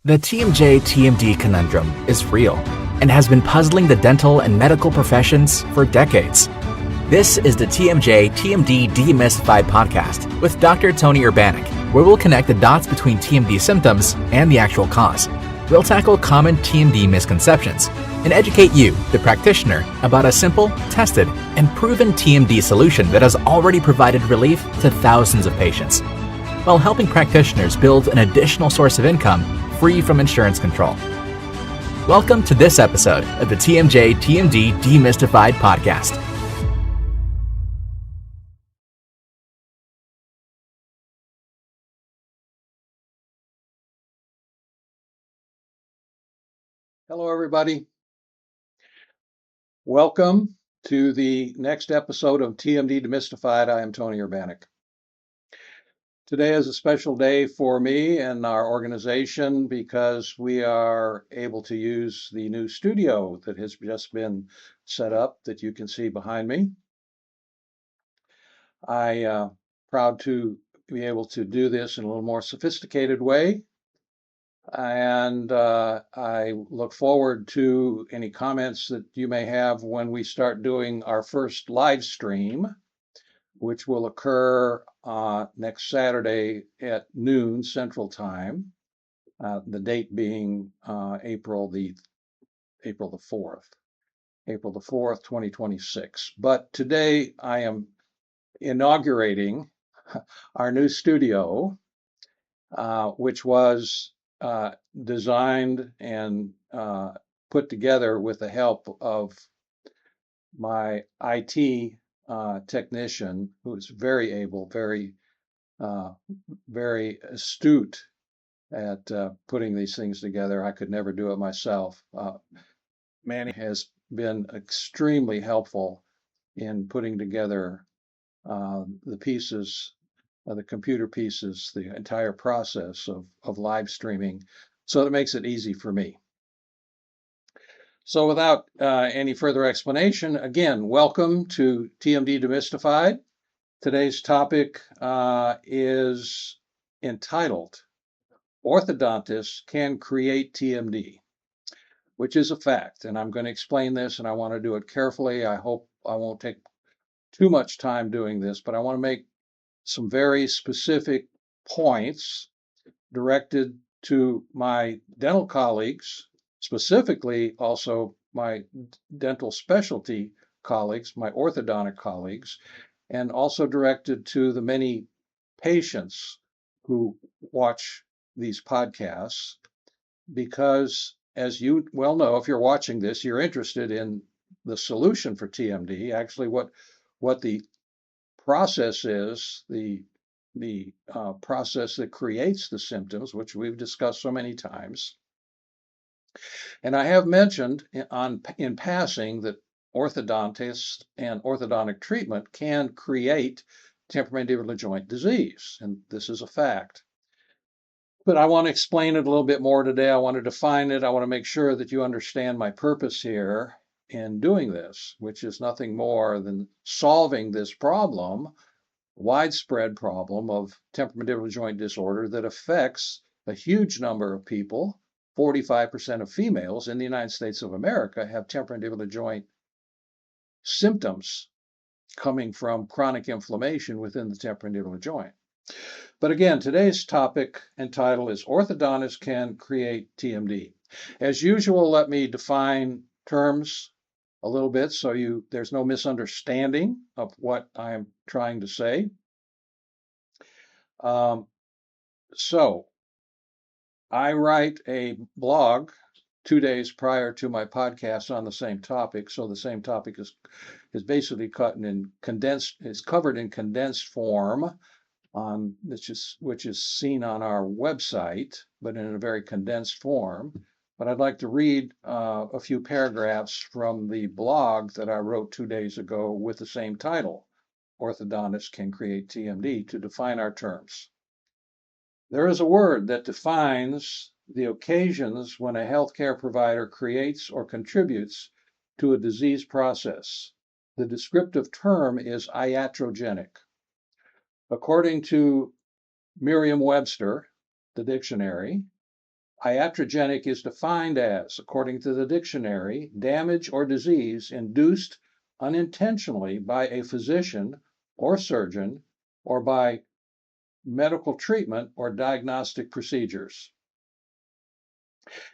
The TMJ-TMD conundrum is real and has been puzzling the dental and medical professions for decades. This is the TMJ-TMD Demystified podcast with Dr. Tony Urbanek, where we'll connect the dots between TMD symptoms and the actual cause. We'll tackle common TMD misconceptions and educate you, the practitioner, about a simple, tested, and proven TMD solution that has already provided relief to thousands of patients, while helping practitioners build an additional source of income free from insurance control. Welcome to this episode of the TMJ-TMD Demystified podcast. Hello, everybody. Welcome to the next episode of TMD Demystified. I am Tony Urbanek. Today is a special day for me and our organization because we are able to use the new studio that has just been set up that you can see behind me. I'm proud to be able to do this in a little more sophisticated way. And I look forward to any comments that you may have when we start doing our first live stream, which will occur next Saturday at noon Central Time, the date being April the 4th, 2026. But today I am inaugurating our new studio, which was designed and put together with the help of my IT technician, who is very able, very astute at putting these things together. I could never do it myself. Manny has been extremely helpful in putting together the pieces, the computer pieces, the entire process of live streaming, so it makes it easy for me. So without any further explanation, again, welcome to TMD Demystified. Today's topic is entitled, Orthodontists Can Create TMD, which is a fact. And I'm going to explain this, and I want to do it carefully. I hope I won't take too much time doing this, but I want to make some very specific points directed to my dental colleagues, specifically also my dental specialty colleagues, my orthodontic colleagues, and also directed to the many patients who watch these podcasts, because as you well know, if you're watching this, you're interested in the solution for TMD, actually what the process is, the process that creates the symptoms, which we've discussed so many times. And I have mentioned in passing that orthodontists and orthodontic treatment can create temporomandibular joint disease, and this is a fact. But I want to explain it a little bit more today. I want to define it. I want to make sure that you understand my purpose here in doing this, which is nothing more than solving this problem, widespread problem of temporomandibular joint disorder that affects a huge number of people. 45% of females in the United States of America have temporomandibular joint symptoms coming from chronic inflammation within the temporomandibular joint. But again, today's topic and title is Orthodontists Can Create TMD. As usual, let me define terms a little bit so there's no misunderstanding of what I'm trying to say. So I write a blog 2 days prior to my podcast on the same topic. So the same topic is basically covered in condensed form which is seen on our website, but in a very condensed form. But I'd like to read a few paragraphs from the blog that I wrote 2 days ago with the same title, Orthodontists Can Create TMD, to define our terms. There is a word that defines the occasions when a healthcare provider creates or contributes to a disease process. The descriptive term is iatrogenic. According to Merriam-Webster, the dictionary, Iatrogenic is defined as, according to the dictionary, damage or disease induced unintentionally by a physician or surgeon or by medical treatment or diagnostic procedures.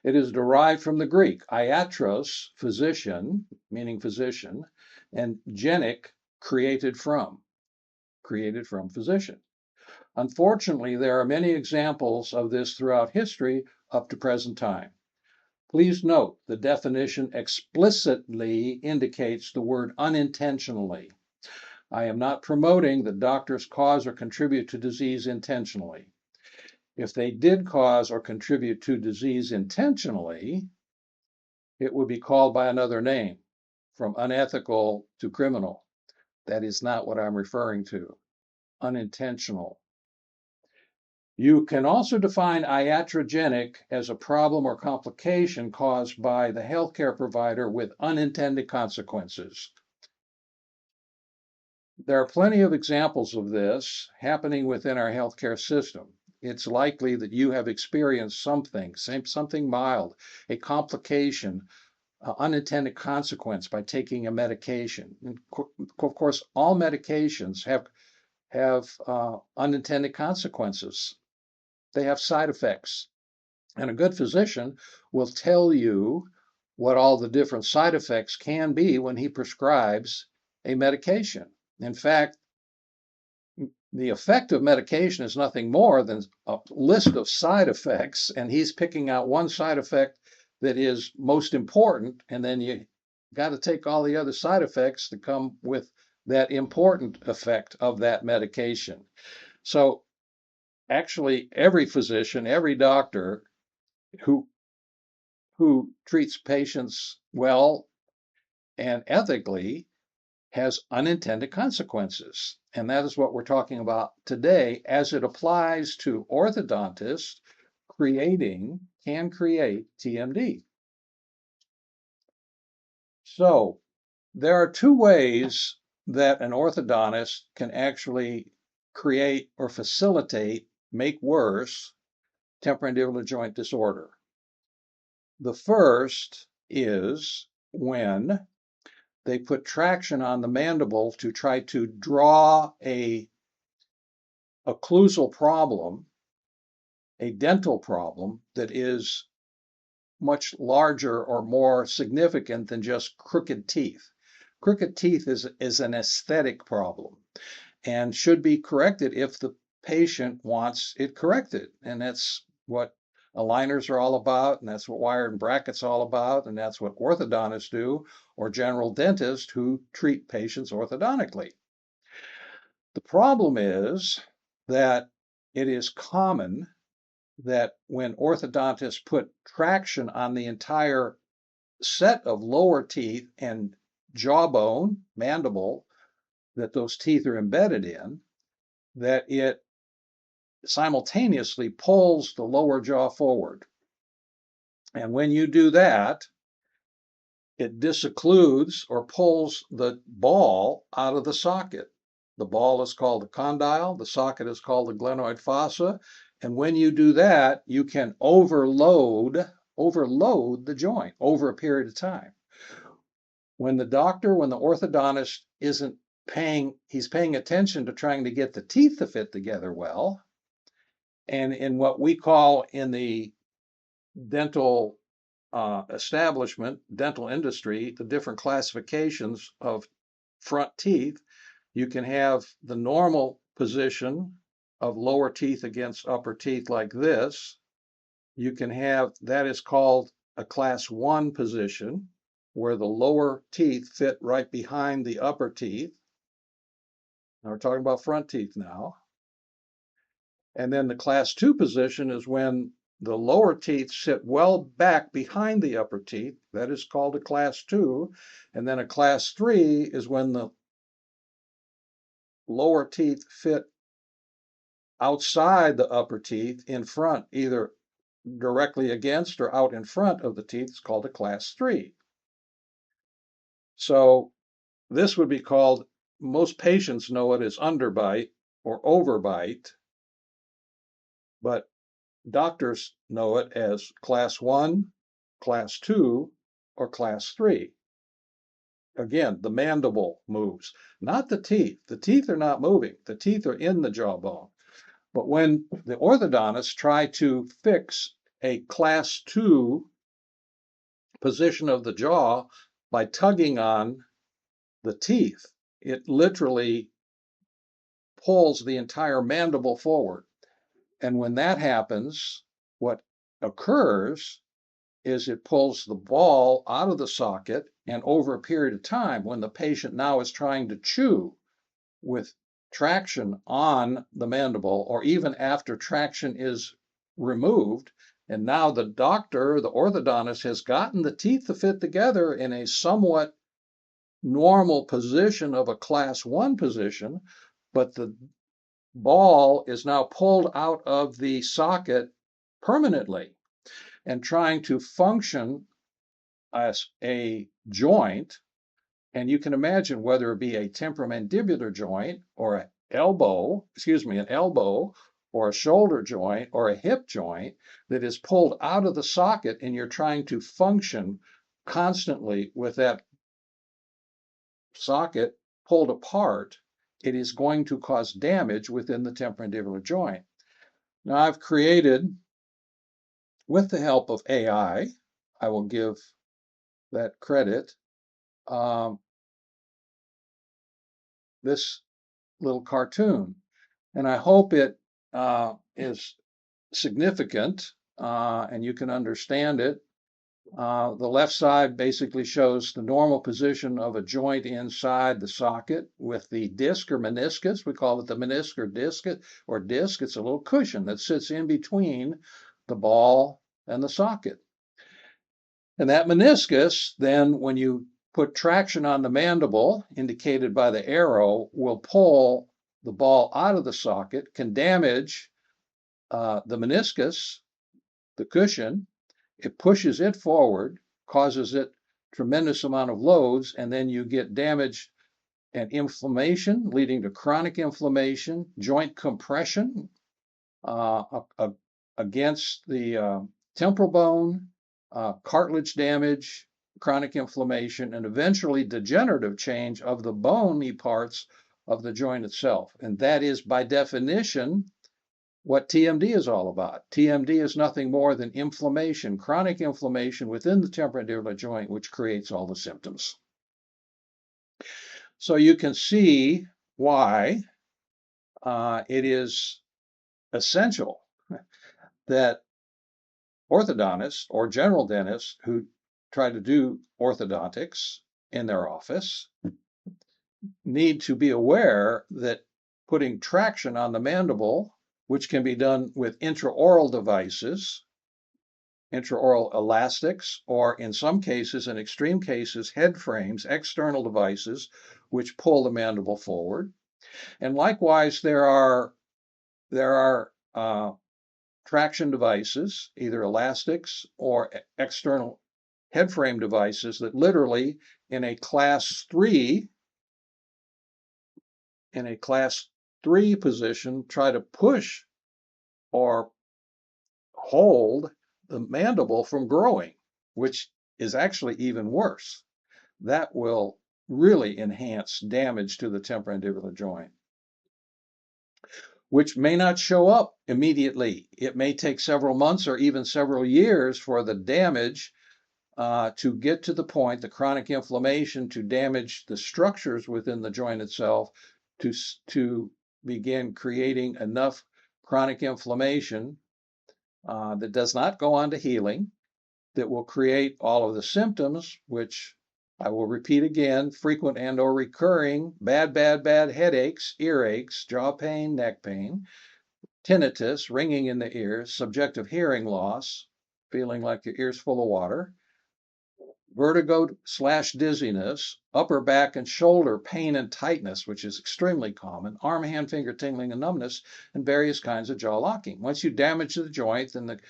It is derived from the Greek iatros, physician, meaning physician, and genic, created from physician. Unfortunately, there are many examples of this throughout history up to present time. Please note the definition explicitly indicates the word unintentionally. I am not promoting that doctors cause or contribute to disease intentionally. If they did cause or contribute to disease intentionally, it would be called by another name, from unethical to criminal. That is not what I'm referring to. Unintentional. You can also define iatrogenic as a problem or complication caused by the healthcare provider with unintended consequences. There are plenty of examples of this happening within our healthcare system. It's likely that you have experienced something mild, a complication, unintended consequence by taking a medication. And of course, all medications have unintended consequences. They have side effects. And a good physician will tell you what all the different side effects can be when he prescribes a medication. In fact, the effect of medication is nothing more than a list of side effects, and he's picking out one side effect that is most important, and then you got to take all the other side effects that come with that important effect of that medication. So actually, every physician, every doctor who treats patients well and ethically has unintended consequences. And that is what we're talking about today as it applies to orthodontists can create TMD. So there are two ways that an orthodontist can actually create or facilitate, make worse, temporomandibular joint disorder. The first is when they put traction on the mandible to try to draw a occlusal problem, a dental problem that is much larger or more significant than just crooked teeth. Crooked teeth is an aesthetic problem and should be corrected if the patient wants it corrected. And that's what aligners are all about, and that's what wire and brackets are all about, and that's what orthodontists do, or general dentists who treat patients orthodontically. The problem is that it is common that when orthodontists put traction on the entire set of lower teeth and jawbone, mandible, that those teeth are embedded in, that it simultaneously pulls the lower jaw forward. And when you do that, it disoccludes or pulls the ball out of the socket. The ball is called the condyle, the socket is called the glenoid fossa, and when you do that, you can overload the joint over a period of time. When the orthodontist isn't he's paying attention to trying to get the teeth to fit together well, and in what we call in the dental dental industry, the different classifications of front teeth, you can have the normal position of lower teeth against upper teeth like this. You can have, that is called a class 1 position, where the lower teeth fit right behind the upper teeth. Now we're talking about front teeth now. And then the class 2 position is when the lower teeth sit well back behind the upper teeth. That is called a class 2. And then a class 3 is when the lower teeth fit outside the upper teeth in front, either directly against or out in front of the teeth. It's called a class 3. So this would be called, most patients know it as underbite or overbite, but doctors know it as class 1, class 2, or class 3. Again, the mandible moves, not the teeth. The teeth are not moving. The teeth are in the jawbone. But when the orthodontists try to fix a class 2 position of the jaw by tugging on the teeth, it literally pulls the entire mandible forward. And when that happens, what occurs is it pulls the ball out of the socket, and over a period of time, when the patient now is trying to chew with traction on the mandible, or even after traction is removed, and now the doctor, the orthodontist, has gotten the teeth to fit together in a somewhat normal position of a class 1 position, but the ball is now pulled out of the socket permanently and trying to function as a joint. And you can imagine whether it be a temporomandibular joint or an elbow or a shoulder joint or a hip joint that is pulled out of the socket, and you're trying to function constantly with that socket pulled apart, it is going to cause damage within the temporomandibular joint. Now, I've created, with the help of AI, I will give that credit, this little cartoon. And I hope it is significant and you can understand it. The left side basically shows the normal position of a joint inside the socket with the disc or meniscus. We call it the meniscus or disc. It's a little cushion that sits in between the ball and the socket. And that meniscus, then, when you put traction on the mandible, indicated by the arrow, will pull the ball out of the socket, can damage the meniscus, the cushion. It pushes it forward, causes it tremendous amount of loads, and then you get damage and inflammation, leading to chronic inflammation, joint compression against the temporal bone, cartilage damage, chronic inflammation, and eventually degenerative change of the bony parts of the joint itself. And that is, by definition, what TMD is all about. TMD is nothing more than inflammation, chronic inflammation within the temporomandibular joint, which creates all the symptoms. So you can see why it is essential that orthodontists or general dentists who try to do orthodontics in their office need to be aware that putting traction on the mandible, which can be done with intraoral devices, intraoral elastics, or in some cases, in extreme cases, head frames, external devices, which pull the mandible forward. And likewise, there are traction devices, either elastics or external head frame devices that literally in a class 3 position try to push or hold the mandible from growing, which is actually even worse. That will really enhance damage to the temporomandibular joint, which may not show up immediately. It may take several months or even several years for the damage to get to the point, the chronic inflammation, to damage the structures within the joint itself, to begin creating enough chronic inflammation that does not go on to healing, that will create all of the symptoms, which I will repeat again: frequent and or recurring bad headaches, earaches, jaw pain, neck pain, tinnitus, ringing in the ears, subjective hearing loss, feeling like your ear's full of water, vertigo/dizziness, upper back and shoulder pain and tightness, which is extremely common, arm, hand, finger tingling and numbness, and various kinds of jaw locking. Once you damage the joint, then the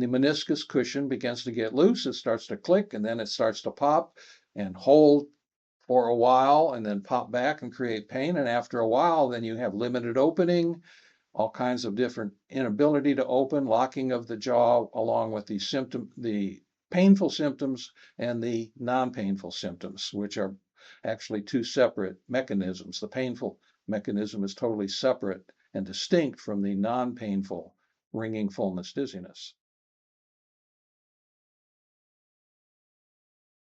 meniscus cushion begins to get loose. It starts to click, and then it starts to pop and hold for a while, and then pop back and create pain. And after a while, then you have limited opening, all kinds of different inability to open, locking of the jaw, along with the painful symptoms and the non-painful symptoms, which are actually two separate mechanisms. The painful mechanism is totally separate and distinct from the non-painful ringing, fullness, dizziness.